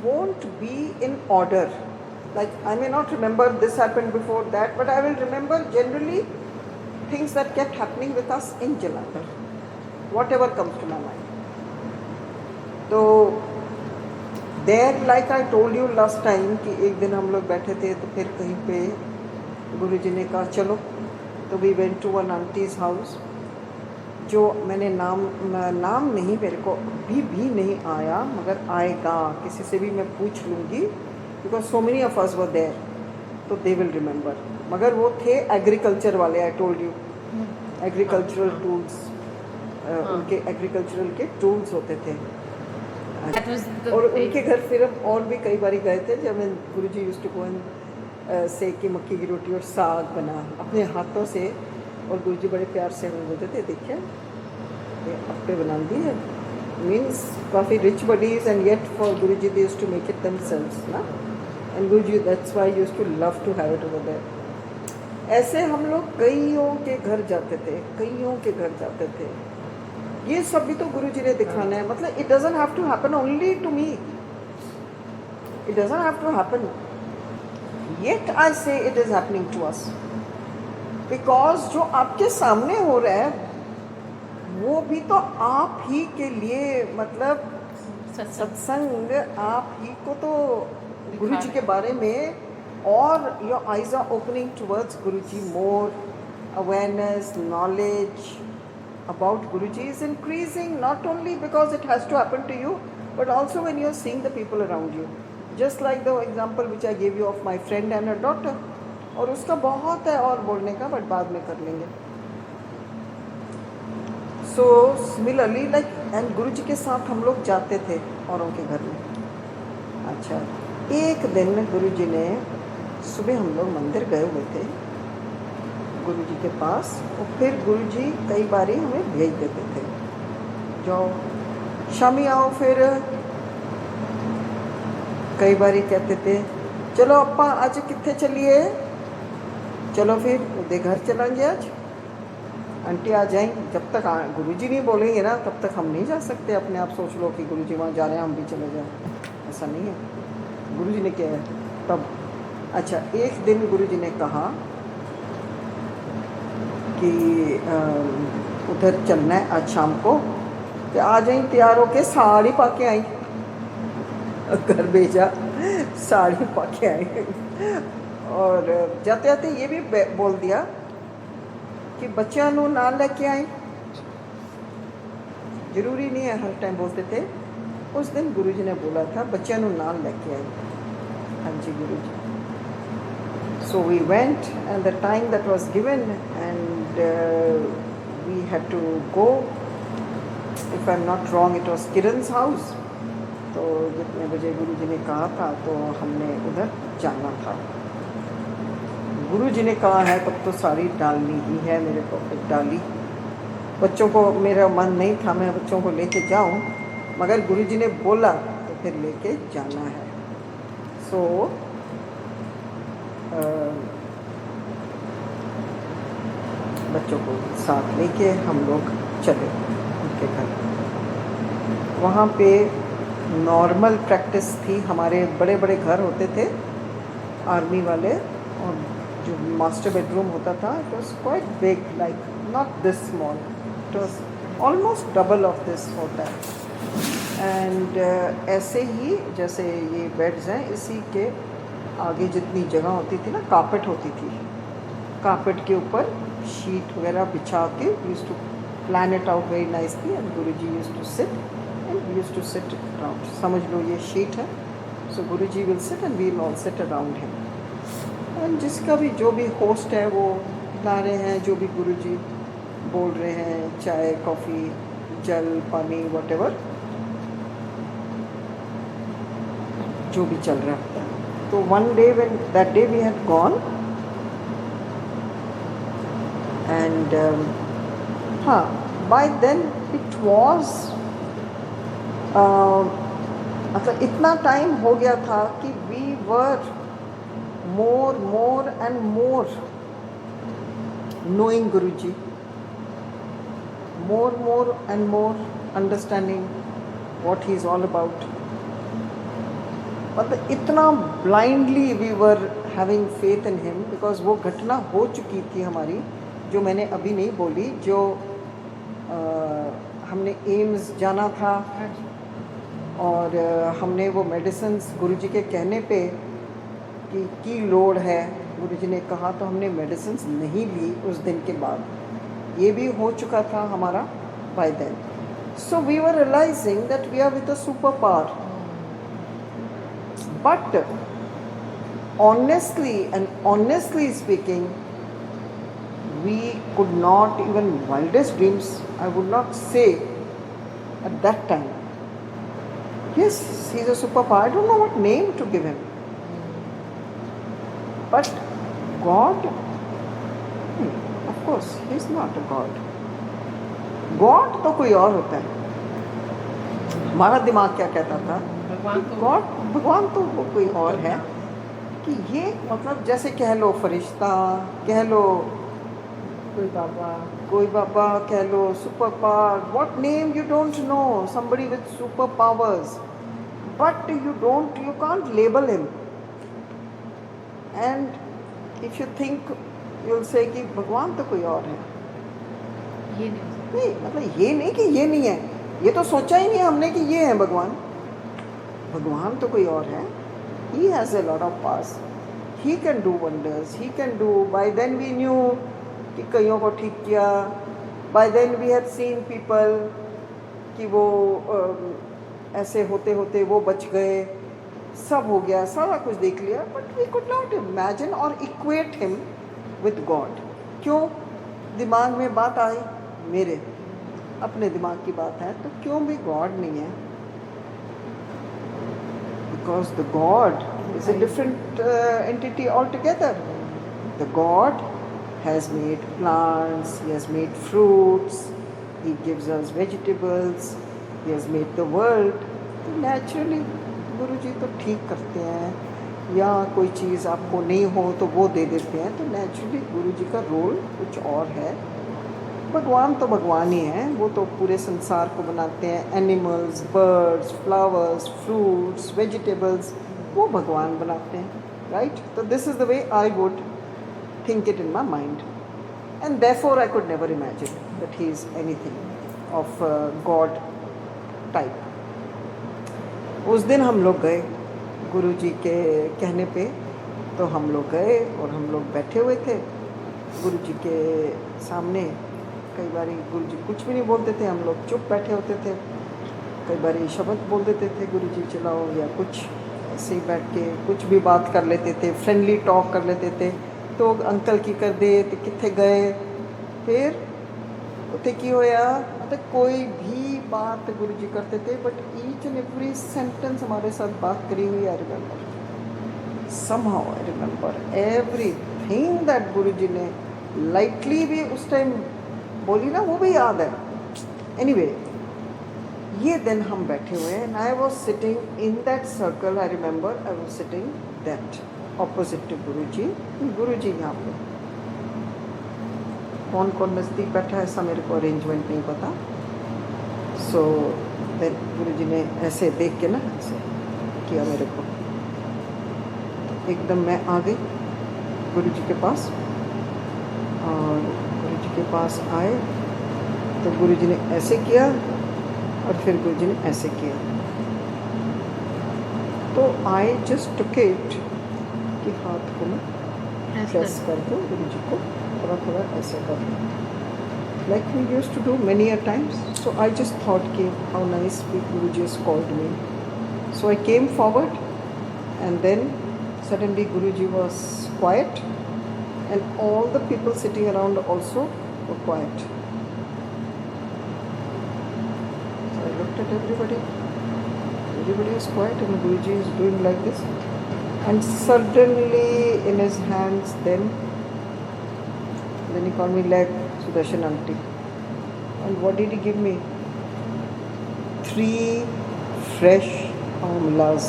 won't be in order. Like, I may not remember this happened before that, but I will remember generally things that kept happening with us in Jalandhar, whatever comes to my mind. So there, like I told you last time कि एक दिन हम लोग बैठे थे तो फिर कहीं पे गुरुजी ने कहा चलो, तो we went to one auntie's house, जो मैंने नाम नहीं, मेरे को भी नहीं आया, मगर आएगा, किसी से भी मैं पूछ लूँगी, because so many of us were there, तो दे विल रिमेंबर. मगर वो थे एग्रीकल्चर वाले, आई टोल्ड यू, एग्रीकल्चरल टूल्स, उनके एग्रीकल्चरल के टूल्स होते थे. और उनके घर फिर हम और भी कई बार गए थे, जब मैं गुरुजी यूज्ड टू गो एंड से कि मक्की की रोटी और साग बना अपने हाथों से, और गुरुजी बड़े प्यार से हमें बोलते थे देखिए ये अपने बना दी है, मीन्स काफ़ी rich buddies, and yet for Guruji they used to make it themselves ना, and Guruji that's why used to love to have it over there. ऐसे हम लोग कईयों के घर जाते थे, कईयों के घर जाते थे. ये सब भी तो गुरुजी ने दिखाना है. मतलब it doesn't have to happen only to me, it doesn't have to happen, yet I say it is happening to us, because जो आपके सामने हो रहा है वो भी तो आप ही के लिए, मतलब सत्संग आप ही को तो गुरुजी के बारे में, और your eyes are opening towards Guruji, more awareness, knowledge about Guruji is increasing, not only because it has to happen to you, but also when you are seeing the people around you. Just like the example which I gave you of my friend and her daughter. और उसका बहुत है और बोलने का, but बाद में कर लेंगे. So similarly, like, and गुरुजी के साथ हम लोग जाते थे औरों के घर में. अच्छा, एक दिन गुरुजी ने, सुबह हम लोग मंदिर गए हुए थे गुरुजी के पास, और फिर गुरुजी कई बारी हमें भेज देते थे, जाओ शामी आओ. फिर कई बारी कहते थे चलो अप्पा आज कितने चलिए, चलो फिर उदय घर चलेंगे आज, आंटी आ जाएंगे. जब तक गुरुजी नहीं बोलेंगे ना तब तक हम नहीं जा सकते. अपने आप सोच लो कि गुरुजी वहाँ जा रहे हैं हम भी चले जाएं, ऐसा नहीं है. गुरुजी ने क्या है तब. अच्छा, एक दिन गुरुजी ने कहा कि उधर चलना है आज शाम को, कि आ जाई तैयार होके, साड़ी पा के आई. घर भेजा, साड़ी पा के आई. और जाते जाते ये भी बोल दिया कि बच्चों को नाल लेके आई. जरूरी नहीं है हर टाइम बोलते थे. उस दिन गुरुजी ने बोला था बच्चों को नाल लेके आई. हाँ जी गुरुजी. So we went, and the time that was given, and we had to go. If I'm not wrong, it was Kiran's house. तो जितने बजे गुरुजी ने कहा था तो हमने उधर जाना था. गुरुजी ने कहा है तब तो साड़ी डालनी ही है, मेरे को फिर डाली. बच्चों को, मेरा मन नहीं था मैं बच्चों को लेके जाऊं, मगर गुरुजी ने बोला तो फिर लेके जाना है. सो बच्चों को साथ लेके हम लोग चले उनके घर. वहाँ पे नॉर्मल प्रैक्टिस थी. हमारे बड़े बड़े घर होते थे आर्मी वाले, और जो मास्टर बेडरूम होता था it was quite big, like not this small, it was almost double of this होता है. एंड ऐसे ही जैसे ये बेड्स हैं, इसी के आगे जितनी जगह होती थी ना, कारपेट होती थी. कारपेट के ऊपर शीट वगैरह बिछा के used to plan it out very nicely, and Guruji used to sit, and we used to sit around. समझ लो ये शीट है, so Guruji will sit and we will all sit around him. And जिसका भी जो भी होस्ट है वो ला रहे हैं, जो भी गुरुजी बोल रहे हैं, चाय कॉफ़ी जल पानी वॉटेवर जो भी चल रहा है. तो one day, when that day we had gone, and by then it was मतलब इतना टाइम हो गया था कि we were more and more knowing Guruji, more and more understanding what he is all about. मतलब इतना blindly we were having faith in him, because वो घटना हो चुकी थी हमारी, जो मैंने अभी नहीं बोली, जो हमने एम्स जाना था और हमने वो मेडिसिन्स गुरुजी के कहने पे की लोड है, गुरुजी ने कहा, तो हमने मेडिसिन्स नहीं ली उस दिन के बाद। ये भी हो चुका था हमारा bye then. So we were realising that we are with a super power, but honestly speaking, we could not, even wildest dreams, I would not say at that time, yes, he's a superpower. I don't know what name to give him. But God, of course, he's not a God. God तो कोई और होता है। हमारा दिमाग क्या कहता था, भगवान तो वो कोई और है, कि ये मतलब जैसे कह लो फरिश्ता, कह लो कोई बाबा कह लो, super power, what name you don't know, somebody with super powers, but you can't label him, and if you think, you'll say कि भगवान तो कोई और है। ये नहीं, मतलब ये नहीं कि ये नहीं है, ये तो सोचा ही नहीं हमने कि ये है भगवान। भगवान तो कोई और है। He has a lot of powers. He can do wonders. He can do. By then we knew कि कईयों को ठीक किया। By then we had seen people कि वो ऐसे होते होते वो बच गए, सब हो गया, सारा कुछ देख लिया, but we could not imagine or equate him with God. क्यों? दिमाग में बात आई, मेरे अपने दिमाग की बात है, तो क्यों भी God नहीं है? Because the God is a different entity altogether. The God has made plants, He has made fruits, He gives us vegetables, He has made the world. तो naturally गुरुजी तो ठीक करते हैं, या कोई चीज़ आपको नहीं हो तो वो दे देते हैं, तो naturally गुरुजी का रोल कुछ और है। भगवान तो भगवान ही हैं, वो तो पूरे संसार को बनाते हैं, animals, birds, flowers, fruits, vegetables, वो भगवान बनाते हैं, राइट? तो this is the way I would think it in my mind, and therefore I could never imagine that he is anything of God type. उस दिन हम लोग गए गुरुजी के कहने पे, तो हम लोग गए और हम लोग बैठे हुए थे गुरुजी के सामने। कई बार गुरुजी कुछ भी नहीं बोलते थे, हम लोग चुप बैठे होते थे। कई बार शब्द बोल देते थे, गुरुजी चलाओ, या कुछ ऐसे ही बैठ के कुछ भी बात कर लेते थे, फ्रेंडली टॉक कर लेते थे। तो अंकल की कर दे तो कितने गए, फिर उते की होया, मतलब कोई भी बात गुरुजी करते थे, but each and every sentence हमारे साथ बात करी हुई। I remember, somehow I remember everything that Guruji ने लाइटली भी उस टाइम बोली ना, वो भी याद है। एनीवे, ये दिन हम बैठे हुए हैं, and I was sitting in that circle. I remember I was sitting that opposite to Guruji. Guruji यहाँ पे, कौन कौन नज़दीक बैठा है ऐसा मेरे को अरेंजमेंट नहीं पता। सो देन गुरुजी ने ऐसे देख के ना ऐसे किया मेरे को, तो एकदम मैं आ गई गुरुजी के पास, और गुरुजी के पास आए तो गुरुजी ने ऐसे किया और फिर गुरुजी ने ऐसे किया। तो आई जस्ट टुक इट कि हाथ को मैं प्रेस कर दूँ गुरुजी को, थोड़ा थोड़ा ऐसे कर दूँ, like we used to do many a times. So I just thought कि how nice Guruji has called me. So I came forward, and then suddenly Guruji was quiet, and all the people sitting around also were quiet. So I looked at everybody. Everybody is quiet, and Guruji is doing like this. And suddenly in his hands, then he called me like Sudarshan aunty. And what did he give me? 3 fresh amlas.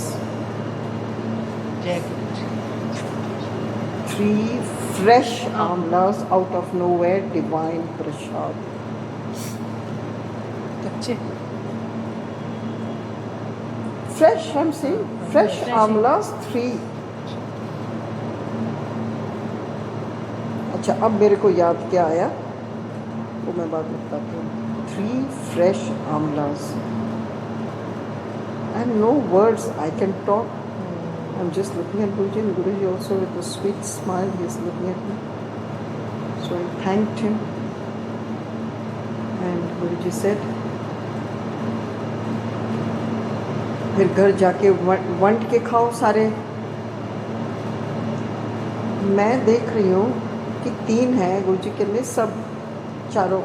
3 fresh amlas out of nowhere, divine prasad. fresh, I'm saying fresh amlas 3. अच्छा, अब मेरे को याद क्या आया वो मैं बाद में बताती हूँ. 3 fresh amlas and no words I can talk. I'm just looking at Guruji, and Guruji also with a sweet smile, he's looking at me. So I thanked him, and Guruji said, फिर घर जाके want के खाओ सारे. मैं देख रही हूँ कि 3 है गुरुजी के में, सब चारों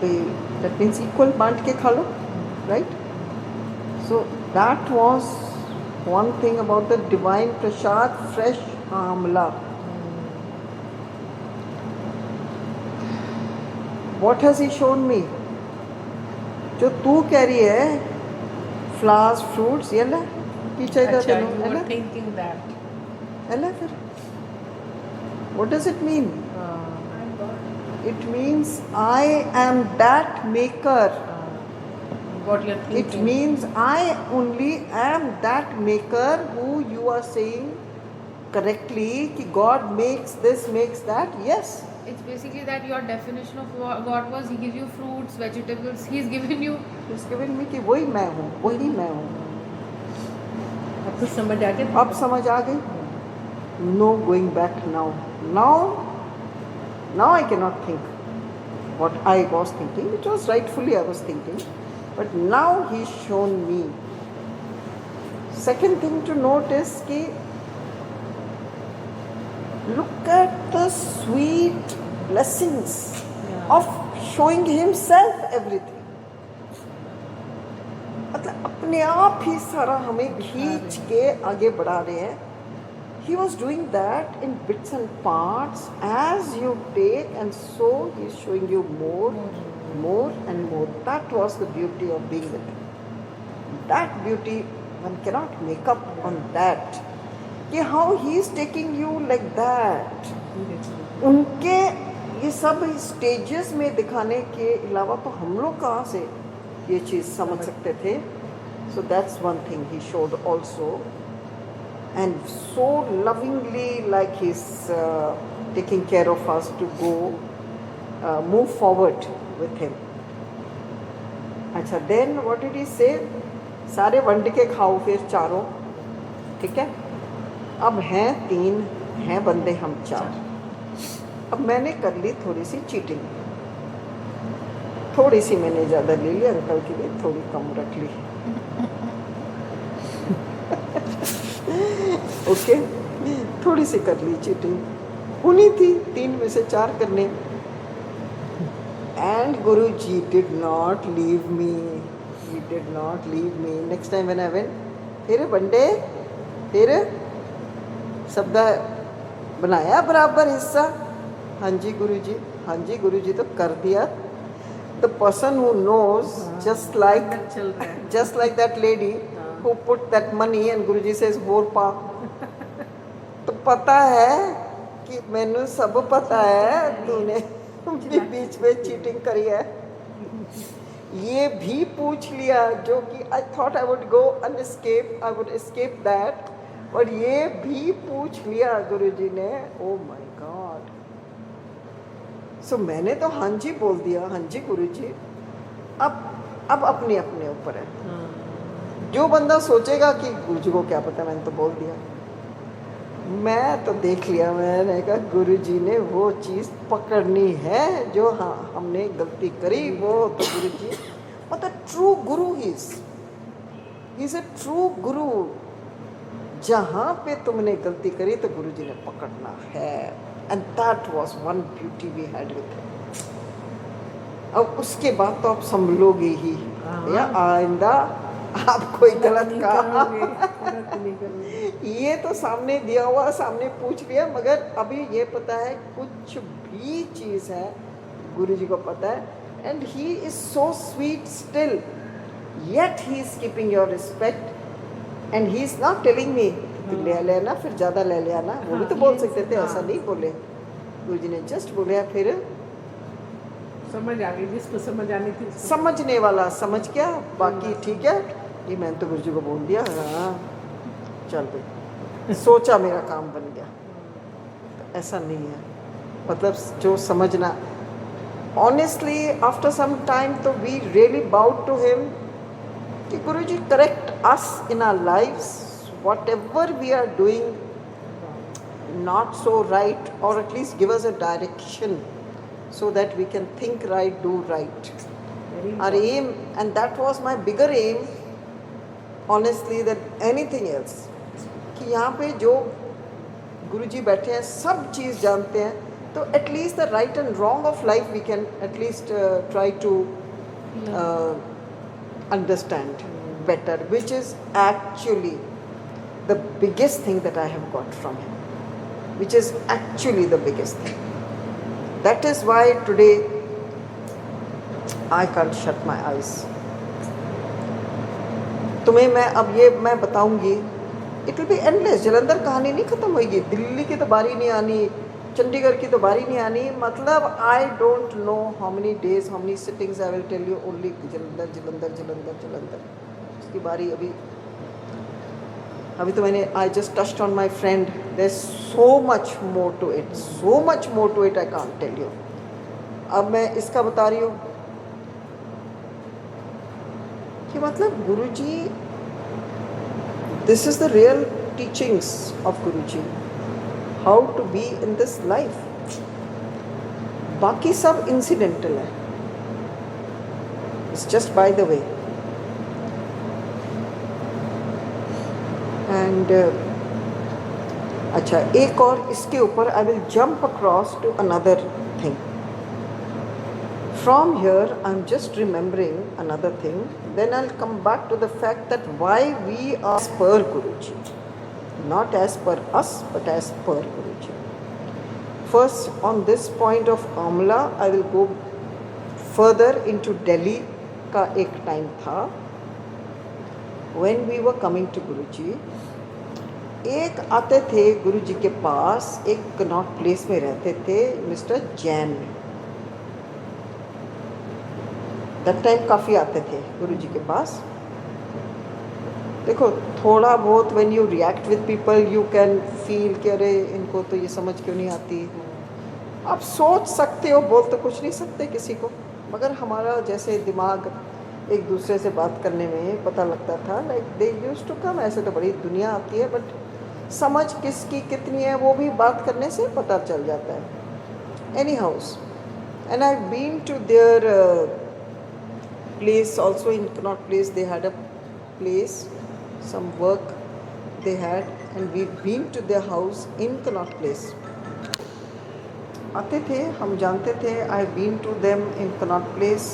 दैट मीन्स इक्वल बांट के खा लो, right. So that was one thing about the divine prasad, fresh amla. What has he shown me? जो तू कह रही है flowers, fruits, ये ले पीछे इधर अच्छा, देखो, you were thinking that. है ले फिर. What does it mean? It means I am that maker. What you're thinking. It means I only am that maker who you are saying correctly कि God makes this, makes that. Yes. It's basically that your definition of God was He gives you fruits, vegetables. He's given you. He's given me कि वही मैं हूँ, वही मैं हूँ. अब तो समझ आ गया. अब समझ आ गई. No going back now. Now I cannot think what I was thinking, which was rightfully I was thinking. But now he's shown me. Second thing to note is कि look at the sweet blessings of showing himself everything. मतलब अपने आप ही सारा हमें खींच के आगे बढ़ा रहे हैं. He was doing that in bits and parts as you take, and so he's showing you more and more. That was the beauty of being with him. That beauty, one cannot make up on that. कि how he is taking you like that. उनके ये सब stages में दिखाने के अलावा तो हम लोग कहाँ से ये चीज़ समझ सकते थे. So that's one thing he showed also. And so lovingly, like he's taking care of us to go, move forward with him. अच्छा, then what did he say? सारे वंड के खाओ फिर चारों, ठीक है. अब हैं 3, हैं बंदे हम 4. अब मैंने कर ली थोड़ी सी चीटिंग. थोड़ी सी मैंने ज़्यादा ले ली, अंकल के लिए थोड़ी कम रख ली. ओके, थोड़ी सी कर ली चीटिंग. होनी थी 3 में से 4 करने. And Guruji did not leave me. He did not leave me. Next time when I went, फिर बंडे, फिर शब्द बनाया बराबर हिस्सा. हाँ जी गुरुजी, हाँ जी गुरुजी, तो कर दिया. The person who knows, just like that lady who put that money and Guruji says ਹੋਰ पा. तो पता है कि मैंने सब पता है तूने भी बीच में चीटिंग करी है. ये भी पूछ लिया जो कि I thought I would go unescape, I would escape that, और ये भी पूछ लिया गुरुजी ने. Oh my God. So मैंने तो हाँ जी बोल दिया, हाँ जी गुरुजी. अब अपने अपने ऊपर है. जो बंदा सोचेगा कि गुरुजी को क्या पता, मैंने तो बोल दिया. मैं तो देख लिया, मैंने कहा गुरुजी ने वो चीज़ पकड़नी है जो हाँ हमने गलती करी. वो तो गुरुजी मतलब true Guru he is a true गुरु. जहाँ पे तुमने गलती करी तो गुरुजी ने पकड़ना है. And that was one beauty we had with him. अब उसके बाद तो आप संभलोगे ही या आइंदा आप कोई गलत कहा. ये तो सामने दिया हुआ, सामने पूछ लिया, मगर अभी ये पता है कुछ भी चीज़ है गुरुजी को पता है. And he is so sweet still, yet he is keeping your respect. And he is not telling me ले लेना, फिर ज़्यादा ले लेना. वो भी तो बोल सकते थे, ऐसा नहीं बोले. गुरुजी ने जस्ट बोले, फिर समझ आ गई. जिसको समझ आनी थी समझने वाला समझ गया, बाकी ठीक है. कि मैंने तो गुरुजी को बोल दिया, हाँ चल भाई, सोचा मेरा काम बन गया। तो ऐसा नहीं है, मतलब जो समझना, ऑनेस्टली आफ्टर सम टाइम तो we really bowed to him कि Guruji correct us in our lives, whatever we are doing not so right, or at least give us a direction so that we can think right, do right. Very Our aim, and that was my bigger aim honestly than anything else, कि यहाँ पे जो गुरुजी बैठे हैं सब चीज़ जानते हैं, तो at least the right and wrong of life we can at least try to understand better, which is actually the biggest thing that I have got from him, which is actually the biggest thing. That is why today I can't shut my eyes. तुम्हें मैं अब ये मैं बताऊंगी, it will be endless. Jalandhar कहानी नहीं खत्म होगी, दिल्ली की तो बारी नहीं आनी, चंडीगढ़ की तो बारी नहीं आनी, मतलब I don't know how many days, how many sittings I will tell you only Jalandhar Jalandhar Jalandhar Jalandhar. उसकी बारी अभी तो मैंने I just touched on my friend. There's so much more to it, so much more to it, I can't tell you. अब मैं इसका बता रही हूँ कि मतलब गुरुजी, this is the real teachings of Guruji, how to be in this life. बाकी सब incidental है, it's just by the way. And अच्छा, एक और इसके ऊपर I will jump across to another thing. From here I'm just remembering another thing, then I'll come back to the fact that why we are as per Guruji, not as per us but as per Guruji. First, on this point of Amla, I will go further into Delhi का एक time था when we were coming to Guruji. एक आते थे गुरुजी के पास, एक Connaught place में रहते थे मिस्टर जैन। दैट टाइम काफ़ी आते थे गुरुजी के पास। देखो थोड़ा बहुत when you react with people you can feel कि अरे इनको तो ये समझ क्यों नहीं आती। आप सोच सकते हो, बोल तो कुछ नहीं सकते किसी को, मगर हमारा जैसे दिमाग एक दूसरे से बात करने में पता लगता था, like they used to come. ऐसे तो बड़ी दुनिया आती है बट समझ किसकी कितनी है वो भी बात करने से पता चल जाता है। Any house, and I been to their place also in Connaught place, they had a place, some work they had, and we've been to their house in Connaught Place. आते थे, हम जानते थे, I've been to them in Connaught Place.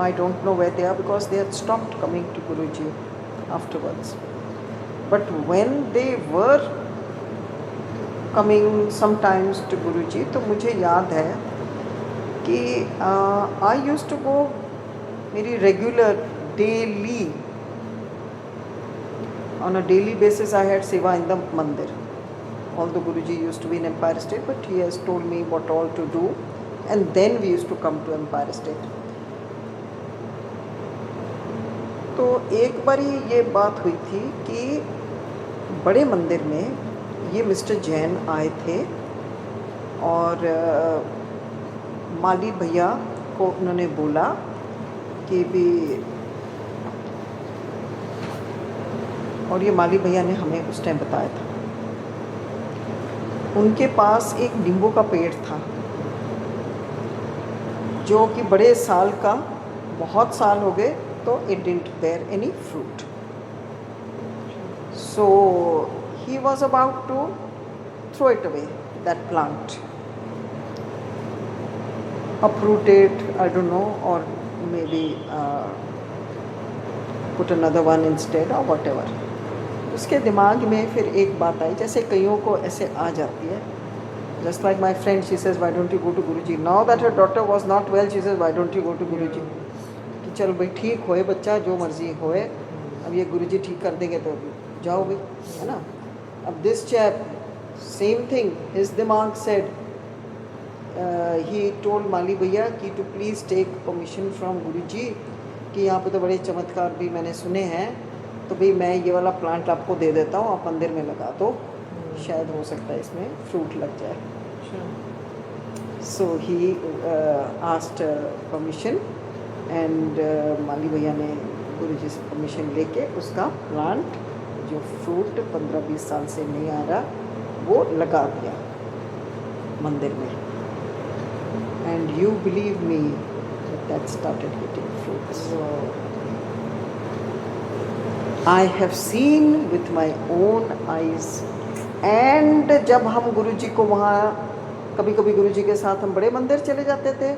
I don't know where they are because they had stopped coming to Guruji afterwards. But when they were coming sometimes to Guruji, तो मुझे याद है कि I used to go मेरी regular daily, on a daily basis I had seva in the mandir. Although Guruji used to be in Empire State, but he has told me what all to do, and then we used to come to Empire State. तो एक बारी ये बात हुई थी कि बड़े मंदिर में ये मिस्टर जैन आए थे और माली भैया को उन्होंने बोला कि भी, और ये माली भैया ने हमें उस टाइम बताया था, उनके पास एक नींबू का पेड़ था जो कि बड़े साल का, बहुत साल हो गए, तो it didn't bear any fruit. So he was about to throw it away, that plant, uproot it, I don't know, or maybe put another one instead or whatever. उसके दिमाग में फिर एक बात आई, जैसे कईयों को ऐसे आ जाती है, just like my friend, she says, why don't you go to Guruji? Now that her daughter was not well, she says, why don't you go to Guruji? कि चल भाई ठीक होए बच्चा, जो मर्जी होए, अब ये गुरुजी ठीक कर देंगे तो जाओ भाई, है ना। अब this chap same thing, his दिमाग सेड, ही टोल्ड माली भैया कि to please take permission from Guruji, कि यहाँ पे तो बड़े चमत्कार भी मैंने सुने हैं, तो भाई मैं ये वाला प्लांट आपको दे देता हूँ, आप मंदिर में लगा दो, शायद हो सकता है इसमें फ्रूट लग जाए. सो ही आस्क्ड परमिशन एंड माली भैया ने गुरुजी से परमिशन लेके उसका प्लांट जो फ्रूट 15-20 साल से नहीं आ रहा वो लगा दिया मंदिर में. And you believe me that started getting fruits. I have seen with my own eyes. And जब हम गुरुजी को वहाँ कभी कभी गुरुजी के साथ हम बड़े मंदिर चले जाते थे,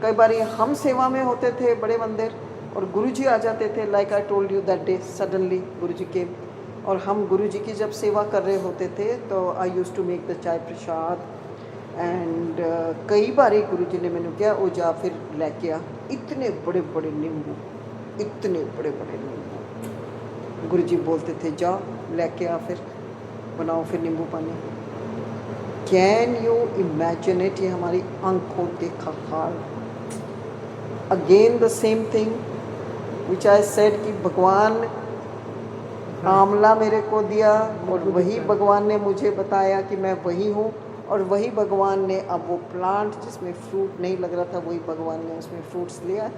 कई बार हम सेवा में होते थे बड़े मंदिर और गुरुजी आ जाते थे. Like I told you that day suddenly Guruji के, और हम गुरुजी की जब सेवा कर रहे होते थे तो I used to make the चाय प्रसाद. एंड कई बार गुरुजी ने मैंने क्या वो जा फिर लेके आ इतने बड़े बड़े नींबू, इतने बड़े बड़े नींबू. गुरुजी बोलते थे जाओ लेके आ, फिर बनाओ फिर नींबू पानी. Can you imagine it? ये हमारी आंखों देखा हाल. Again the same thing which I said कि भगवान आंवला मेरे को दिया और वही भगवान ने मुझे बताया कि मैं वही हूँ, और वही भगवान ने अब वो प्लांट जिसमें फ्रूट नहीं लग रहा था वही भगवान ने उसमें फ्रूट्स लिया.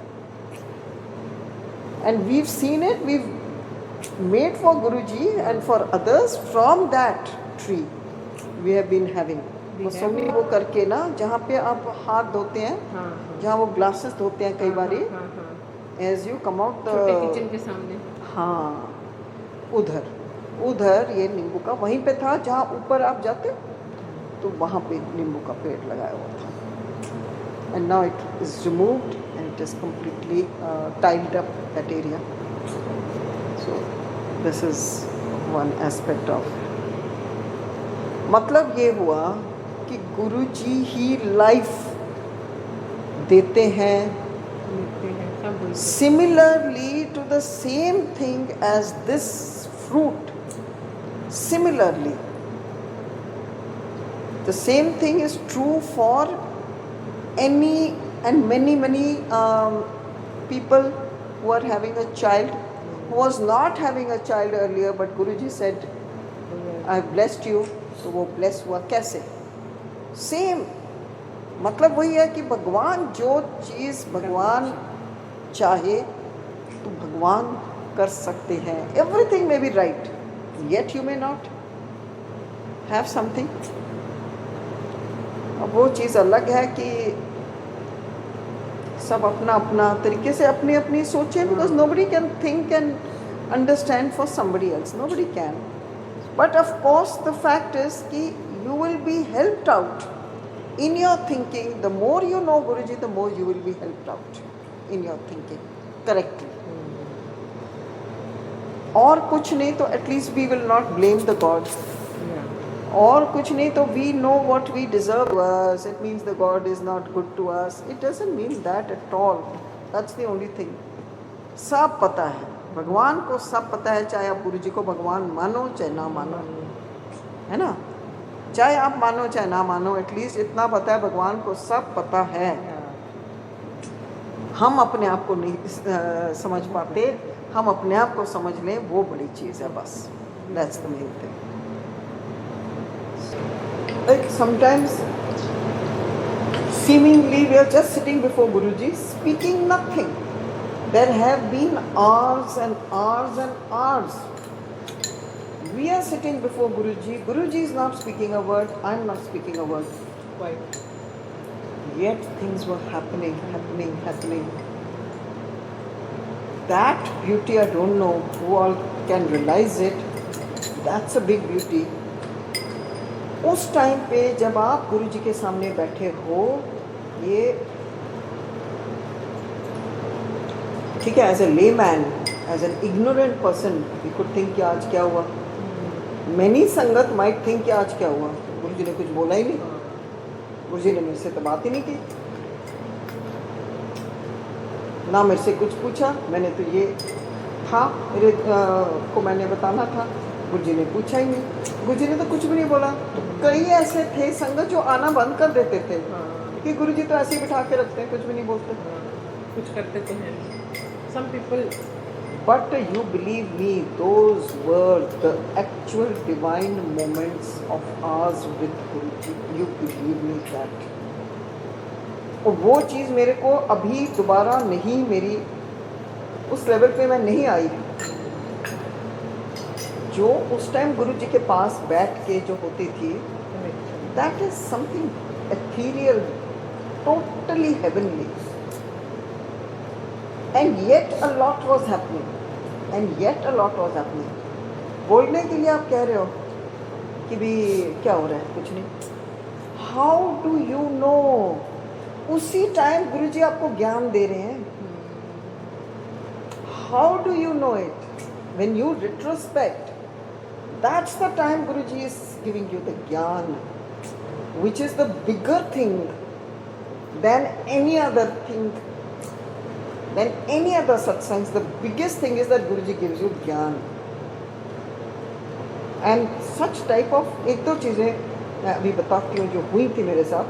And we've seen it, weave made for Guruji and for others from that tree we have been having. वो सभी वो करके ना जहाँ पे आप हाथ धोते हैं, जहाँ वो ग्लासेस धोते हैं कई बारी, as you come out kitchen के सामने, हाँ उधर ये नींबू का वहीं पे था जहाँ ऊपर आप जाते तो वहाँ पे नींबू का पेड़ लगाया हुआ था. And now it is removed and it is completely tiled up that area. So this is one aspect of. मतलब ये हुआ कि गुरुजी ही लाइफ देते हैं. Similarly to the same thing as this fruit. Similarly, the same thing is true for any and many people who are having a child, who was not having a child earlier, but Guruji said, I have blessed you, तो वो bless हुआ कैसे? Same. मतलब वही है कि भगवान जो चीज़ भगवान चाहे तो भगवान कर सकते हैं. Everything may be right, yet you may not have something. अब वो चीज़ अलग है कि सब अपना अपना तरीके से अपनी अपनी सोचें, because nobody can think and understand for somebody else. Nobody can. But of course the fact is कि you will be helped out in your thinking. The more you know Guruji, the more you will be helped out in your thinking correctly. और कुछ नहीं तो at least we will not blame the God. और कुछ नहीं तो we know what we deserve to us. It means the God is not good to us. It doesn't mean that at all. That's the only thing. सब पता है, भगवान को सब पता है, चाहे आप गुरुजी को भगवान मानो चाहे ना मानो, है ना? चाहे आप मानो चाहे ना मानो, एटलीस्ट इतना पता है भगवान को सब पता है. हम अपने आप को नहीं समझ पाते, हम अपने आप को समझ लें वो बड़ी चीज़ है बस. That's the main thing. Like sometimes seemingly we are just sitting before Guruji speaking nothing. There have been hours and hours and hours. We are sitting before Guruji. Guruji is not speaking a word. I am not speaking a word. Quite. Yet things were happening. That beauty, I don't know who all can realize it. That's a big beauty. उस time पे जब आप गुरुजी के सामने बैठे हो, ये ठीक है, as a layman, as an ignorant person, you could think कि आज क्या हुआ. मैनी संगत माइट थिंक कि आज क्या हुआ. गुरुजी ने कुछ बोला ही नहीं, गुरुजी ने मेरे से तो बात ही नहीं की, ना मेरे से कुछ पूछा. मैंने तो ये था मेरे को मैंने बताना था, गुरुजी ने पूछा ही नहीं. गुरुजी ने तो कुछ भी नहीं बोला. तो कई ऐसे थे संगत जो आना बंद कर देते थे कि गुरुजी तो ऐसे ही बिठा के रखते हैं, कुछ भी नहीं बोलते. कुछ करते तो हैं. Some people But you believe me, those were the actual divine moments of ours with Guruji. You believe me that. और वो चीज़ मेरे को अभी दोबारा नहीं, मेरी उस लेवल पे मैं नहीं आई जो उस टाइम गुरुजी के पास बैठ के जो होती थी. That is something ethereal, totally heavenly. And yet a lot was happening. बोलने के लिए आप कह रहे हो कि भी क्या हो रहा है, कुछ नहीं. How do you know? उसी टाइम गुरुजी आपको ज्ञान दे रहे हैं. How do you know it? When you retrospect, that's the time Guruji is giving you the gyan, which is the bigger thing than any other thing, than any other satsangs. The biggest thing is that Guruji gives you ज्ञान. And such type of एक दो चीज़ें मैं अभी बताती हूँ जो हुई थी मेरे साथ.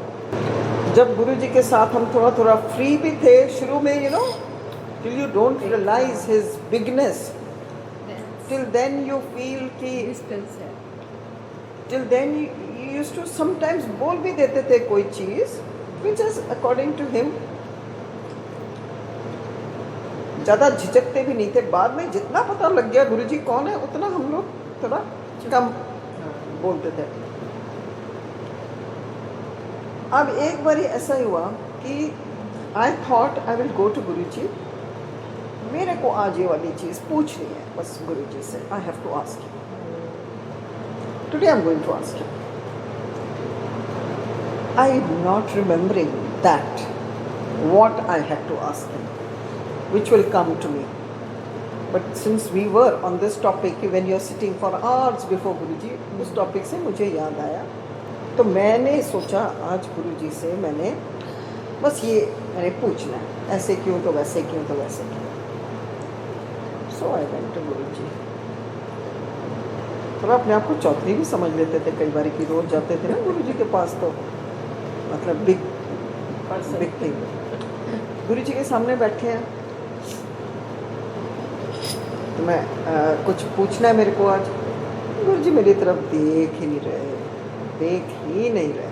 जब गुरुजी के साथ हम थोड़ा थोड़ा फ्री भी थे शुरू में, you know, till you don't realize his bigness, till then you feel कि डिस्टेंस है. till then you used to sometimes बोल भी देते थे कोई चीज़ which is according to him. ज़्यादा झिझकते भी नहीं थे. बाद में जितना पता लग गया गुरुजी कौन है, उतना हम लोग थोड़ा कम बोलते थे. अब एक बार ऐसा ही हुआ कि I thought I will go to Guruji. मेरे को आज ये वाली चीज़ पूछनी है बस गुरुजी से. I have to ask you. Today I'm going to ask you. I am not remembering that, what I had to ask him, which will come to me. But since we were on this topic, when you're sitting for hours before Guruji, उस topic से मुझे याद आया. तो मैंने सोचा आज गुरुजी से मैंने बस ये मैंने पूछना है, ऐसे क्यों तो वैसे क्यों तो वैसे क्यों. So I went to Guruji. थोड़ा अपने आप को चौधरी भी समझ लेते थे कई बार कि रोज जाते थे ना गुरुजी के पास, तो मतलब बिग थिंग. गुरुजी के सामने बैठे हैं तो मैं कुछ पूछना है मेरे को आज. गुरुजी मेरी तरफ देख ही नहीं रहे.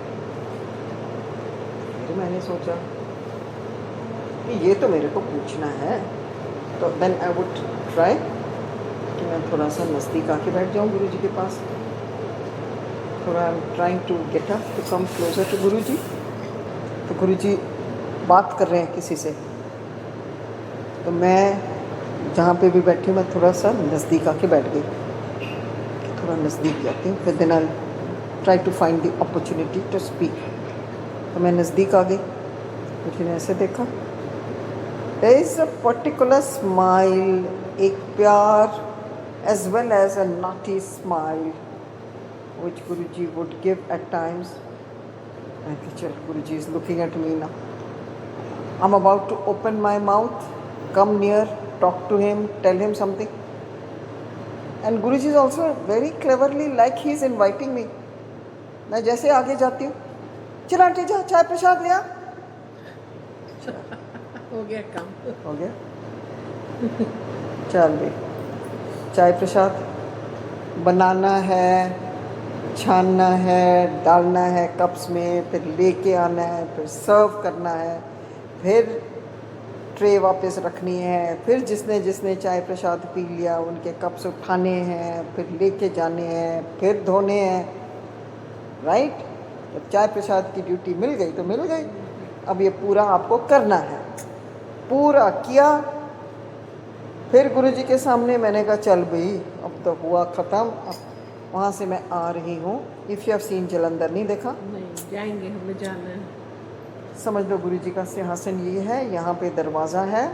फिर मैंने सोचा कि ये तो मेरे को पूछना है, तो देन आई वुड ट्राई कि मैं थोड़ा सा नज़दीक आके बैठ जाऊँ गुरुजी के पास. थोड़ा I am trying to get up to come closer to Guruji. तो गुरुजी बात कर रहे हैं किसी से, तो मैं जहाँ पे भी बैठी मैं थोड़ा सा नज़दीक आके बैठ गई. थोड़ा नज़दीक जाती हूँ, फिर then I try to find the opportunity to speak. तो मैं नज़दीक आ गई. लेकिन ऐसे देखा, there is a particular smile, एक प्यार as well as a naughty smile which Guruji would give at times. I thought, Guruji is looking at me now. I'm about to open my mouth, come near, talk to him, tell him something. And Guruji is also very cleverly like he is inviting me. मैं जैसे आगे जाती हूँ, चल aunty जा चाय प्रसाद लिया. हो गया काम. हो गया. चल भी चाय प्रसाद बनाना है, छानना है, डालना है कप्स में, फिर लेके आना है, फिर सर्व करना है, फिर ट्रे वापस रखनी है, फिर जिसने जिसने चाय प्रसाद पी लिया उनके कप्स उठाने हैं, फिर लेके जाने हैं, फिर धोने हैं. राइट. जब चाय प्रसाद की ड्यूटी मिल गई तो मिल गई. अब ये पूरा आपको करना है. पूरा किया. फिर गुरुजी के सामने मैंने कहा चल भाई अब तो हुआ ख़त्म. अब वहाँ से मैं आ रही हूँ. If you have seen Jalandhar, नहीं देखा? नहीं जाएंगे, हमें जाना है. समझ लो गुरुजी का सिंहासन ये है. यहाँ पे दरवाज़ा है,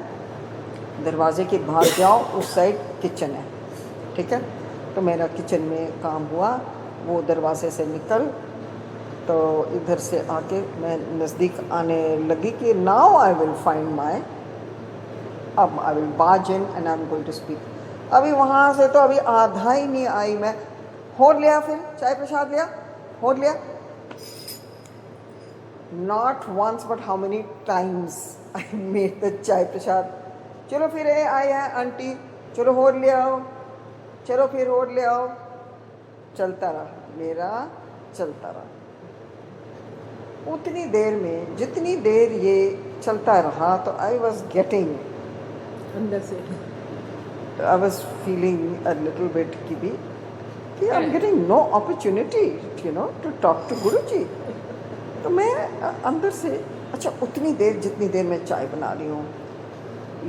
दरवाजे के बाहर जाओ, उस साइड किचन है. ठीक है. तो मेरा किचन में काम हुआ. वो दरवाजे से निकल तो इधर से आके मैं नज़दीक आने लगी कि now I will find my, अब आई विल बाज in and I am going to speak. अभी वहाँ से तो अभी आधा ही नहीं आई मैं. हो लिया, फिर चाय प्रसाद लिया, हो लिया. Not once but how many times I made the चाय प्रसाद. चलो फिर आए हैं आंटी, चलो और ले आओ, चलो फिर और ले आओ, चलता रहा मेरा, चलता रहा। उतनी देर में जितनी देर ये चलता रहा तो आई वॉज गेटिंग, अंदर से I was feeling a little bit कि I am getting no opportunity you know to talk to Guru ji. तो मैं अंदर से अच्छा उतनी देर जितनी देर मैं चाय बना रही हूँ,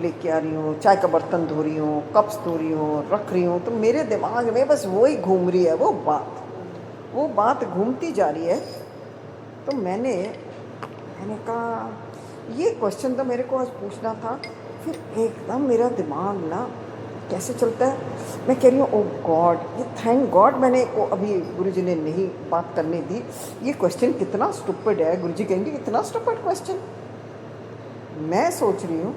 लेके आ रही हूँ, चाय का बर्तन धो रही हूँ, कप्स धो रही हूँ, रख रही हूँ, तो मेरे दिमाग में बस वही घूम रही है, वो बात घूमती जा रही है। तो मैंने कहा ये क्वेश्चन तो मेरे को आज पूछना था। फिर एकदम मेरा दिमाग ना कैसे चलता है, मैं कह रही हूँ ओ गॉड, ये थैंक गॉड मैंने को अभी गुरुजी ने नहीं बात करने दी। ये क्वेश्चन कितना स्टूपिड है, गुरुजी कहेंगे कितना स्टूपिड क्वेश्चन। मैं सोच रही हूँ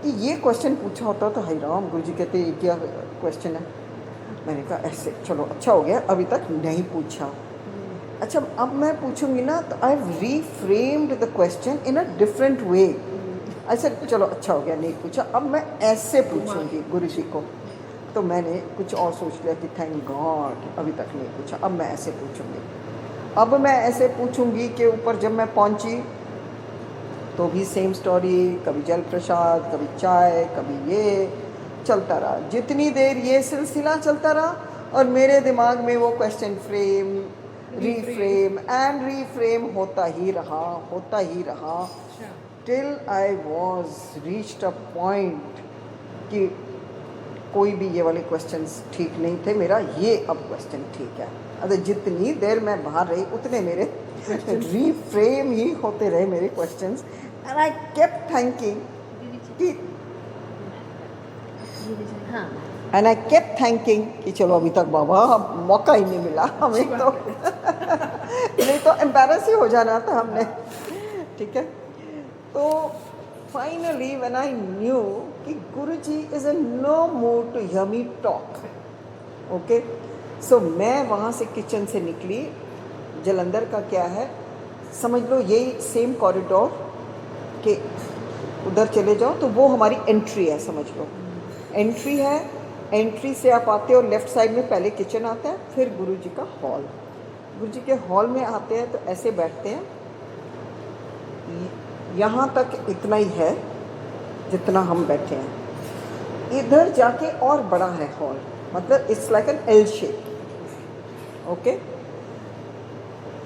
कि ये क्वेश्चन पूछा होता तो हाय राम, गुरुजी कहते ये क्या क्वेश्चन है। मैंने कहा ऐसे चलो अच्छा हो गया अभी तक नहीं पूछा। अच्छा अब मैं पूछूंगी ना तो I reframed the question in a different way. ऐसे चलो अच्छा हो गया नहीं पूछा, अब मैं ऐसे पूछूंगी गुरुजी को। तो मैंने कुछ और सोच लिया कि थैंक गॉड अभी तक नहीं पूछा, अब मैं ऐसे पूछूंगी। अब मैं ऐसे पूछूंगी कि ऊपर जब मैं पहुंची तो भी सेम स्टोरी, कभी जल प्रसाद, कभी चाय, कभी ये चलता रहा। जितनी देर ये सिलसिला चलता रहा और मेरे दिमाग में वो question frame reframe and reframe होता ही रहा till I was reached a point कि कोई भी ये वाले क्वेश्चंस ठीक नहीं थे, मेरा ये अब क्वेश्चन ठीक है। अरे जितनी देर मैं बाहर रही उतने मेरे रीफ्रेम ही होते रहे मेरे questions and I kept thanking कि हाँ एंड आई केप्ट थैंकिंग कि चलो अभी तक बाबा मौका ही नहीं मिला हमें तो नहीं तो एम्बैरस ही हो जाना था हमने। ठीक है, तो फाइनली व्हेन आई न्यू कि Guruji is in no mood to hear me talk, okay, so मैं वहाँ से किचन से निकली। जलंधर का क्या है समझ लो, यही सेम कॉरिडोर के उधर चले जाओ तो वो हमारी एंट्री है, समझ लो एंट्री है। एंट्री से आप आते हो, लेफ़्ट साइड में पहले किचन आता है, फिर गुरुजी का हॉल। गुरुजी के हॉल में आते हैं तो ऐसे बैठते हैं, यहाँ तक इतना ही है जितना हम बैठे हैं। इधर जाके और बड़ा है हॉल, मतलब it's like an L shape, okay.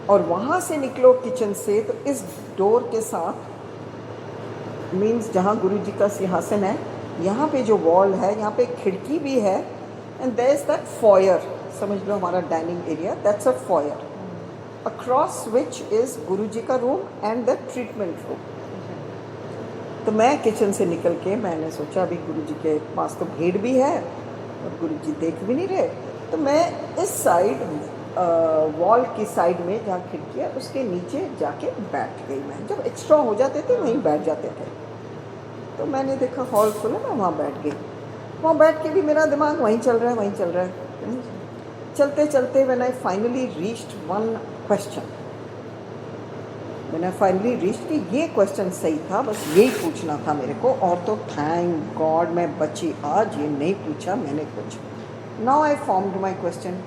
और वहाँ से निकलो किचन से तो इस डोर के साथ मीन्स जहाँ गुरुजी का सिंहासन है, यहाँ पे जो वॉल है यहाँ पे खिड़की भी है and there is that foyer, समझ लो हमारा dining area, that's a foyer across which is Guruji का room and the treatment room. तो मैं किचन से निकल के मैंने सोचा अभी गुरुजी के पास तो भीड़ भी है और गुरुजी देख भी नहीं रहे, तो मैं इस साइड वॉल की साइड में जहाँ खिड़की है उसके नीचे जाके बैठ गई। मैं जब एक्स्ट्रा हो जाते थे वहीं बैठ जाते थे, तो मैंने देखा हॉल खुला, मैं वहाँ बैठ गई। वहाँ बैठ के भी मेरा दिमाग वहीं चल रहा है। चलते चलते when I finally reached one question, मैंने फाइनली रीच्ड कि ये क्वेश्चन सही था, बस यही पूछना था मेरे को, और तो थैंक गॉड मैं बची आज, ये नहीं पूछा मैंने कुछ। Now I formed my question,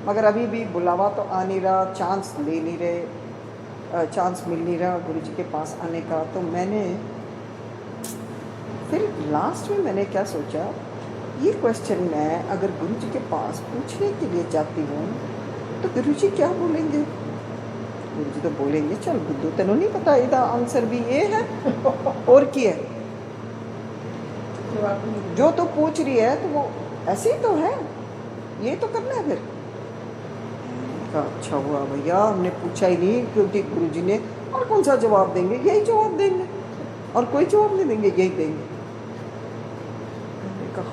मगर अभी भी बुलावा तो आ नहीं रहा, चांस ले नहीं रहे, चांस मिल नहीं रहा गुरुजी के पास आने का। तो मैंने फिर लास्ट में मैंने क्या सोचा, ये क्वेश्चन मैं अगर गुरुजी के पास पूछने के लिए जाती हूँ तो गुरुजी क्या बोलेंगे? गुरुजी तो बोलेंगे चल बुद्धू तेनों नहीं पता, इसका आंसर भी ये है और क्या है, जो तो पूछ रही है तो वो ऐसे ही तो है, ये तो करना है। फिर अच्छा हुआ भैया हमने पूछा ही नहीं, क्योंकि गुरुजी ने और कौन सा जवाब देंगे, यही जवाब देंगे और कोई जवाब नहीं देंगे, यही देंगे।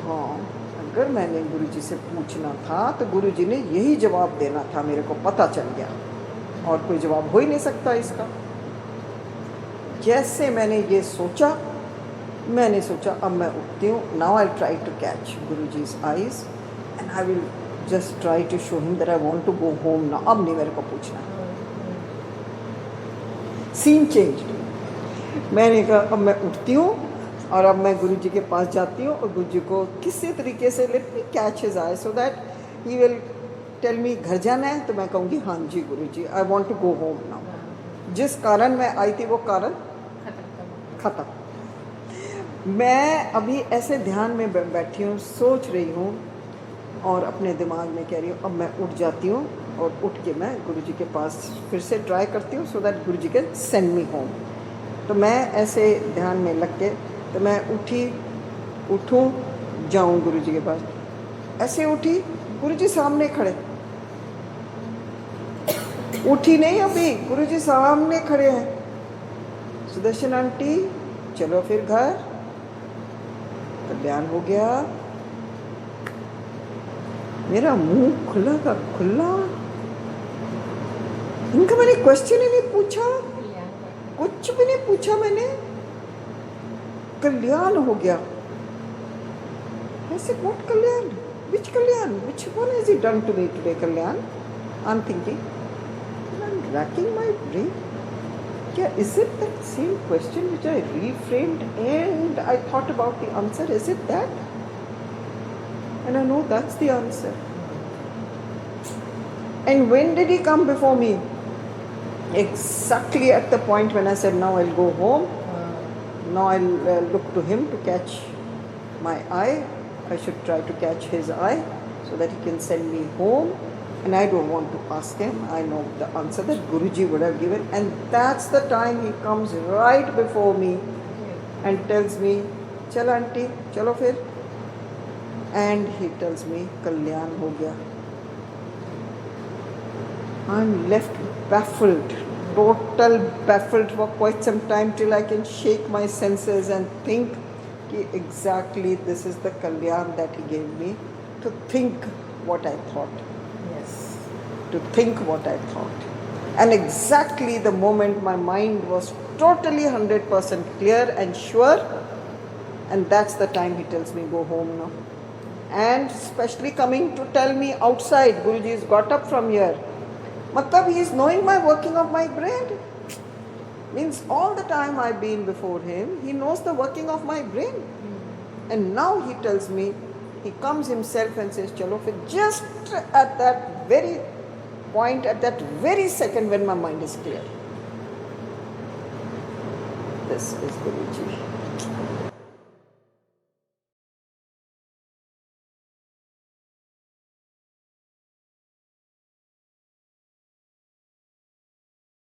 हाँ अगर मैंने गुरुजी से पूछना था तो गुरुजी ने यही जवाब देना था, मेरे को पता चल गया और कोई जवाब हो ही नहीं सकता इसका। जैसे मैंने ये सोचा, मैंने सोचा अब मैं उठती हूँ, now I try to catch Guruji's eyes and I will just try to show him that I want to go home now. अब नहीं मेरे को पूछना, सीन चेंज। मैंने कहा अब मैं उठती हूँ, और अब मैं गुरु जी के पास जाती हूँ और गुरु जी को किसी तरीके से let me catch his eye so that he will tell me घर जाना है, तो मैं कहूँगी हाँ जी Guru ji, I want to go home now. जिस कारण मैं आई थी वो कारण ख़त्म। मैं अभी ऐसे ध्यान में बैठी हूँ, सोच रही हूँ और अपने दिमाग में कह रही हूँ अब मैं उठ जाती हूँ और उठ के मैं गुरु जी के पास फिर से ट्राई करती हूँ so that Guru ji can send me home. तो मैं ऐसे ध्यान में लग के तो मैं उठूँ जाऊँ गुरु जी के पास। ऐसे उठी, गुरु जी सामने खड़े, उठी नहीं अभी, गुरु जी सामने खड़े हैं। सुदर्शन आंटी चलो फिर घर, कल्याण हो गया। मेरा मुंह खुला का खुला, इनका मैंने क्वेश्चन ही नहीं पूछा, कुछ भी नहीं पूछा मैंने, कल्याण हो गया। ऐसे what Kalyan, which Kalyan, which one has he done to me today Kalyan? I'm thinking, I'm racking my brain. क्या is it that same question which I reframed and I thought about the answer? Is it that? And I know that's the answer. And when did he come before me? Exactly at the point when I said, now I'll go home. Now I'll look to him to catch my eye. I should try to catch his eye so that he can send me home. And I don't want to ask him. I know the answer that Guruji would have given. And that's the time he comes right before me and tells me, Chal auntie, chalo fir. And he tells me, Kalyan ho gaya. I'm left baffled, total baffled for quite some time till I can shake my senses and think ki exactly this is the Kalyan that he gave me, to think what I thought. Yes. To think what I thought. And exactly the moment my mind was totally 100% clear and sure, and that's the time he tells me go home now. And especially coming to tell me outside, Guruji has got up from here. Matlab he is knowing my working of my brain. Means all the time I've been before him, he knows the working of my brain. And now he tells me, he comes himself and says, Chalo, fir, just at that very point, at that very second when my mind is clear. This is Guruji.